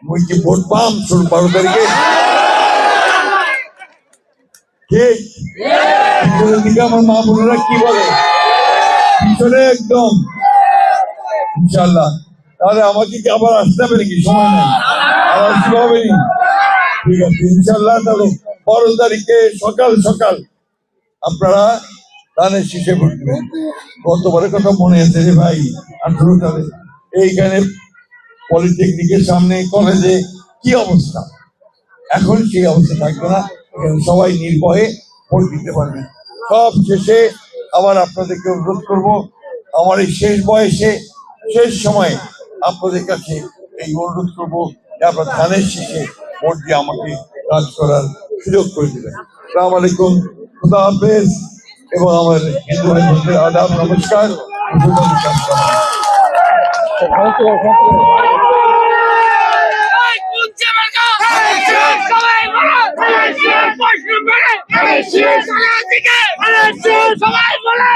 মুই কি ভোট পাম 12 তারিখে? ঠিক দিকে আমার মা বোনেরা কি বলে পিছনে একদম ইনশাল্লাহ। তাহলে আমাকে কি আবার আসতে হবে নাকি? সময় নেই, আবার আসতে হবে নি? ঠিক আছে ইনশাল্লাহ। তাহলে 12 তারিখে সকাল সকাল আপনারা ধানের শীষে ভোট দেবেন। গতবারের কথা মনে আছে রে ভাই, 18 সালে এইখানে পলিটেকনিকের সামনে কলেজে কি অবস্থা, এখন সেই অবস্থা থাকবে না। এখানে সবাই নির্ভয়ে ভোট দিতে পারবেন। সব শেষে আবার আপনাদেরকে অনুরোধ করব, আমার এই শেষ বয়সে শেষ সময়ে আপনাদের কাছে এই অনুরোধ করবো যে আপনার ধানের শীষে ভোট দিয়ে আমাকে কাজ করার সুযোগ করে দেবেন। আসসালামু আলাইকুম, খুদা হাফেজ, এবং আমার হিন্দু ভাই বোনদের আদাব, নমস্কার। সবাই বলে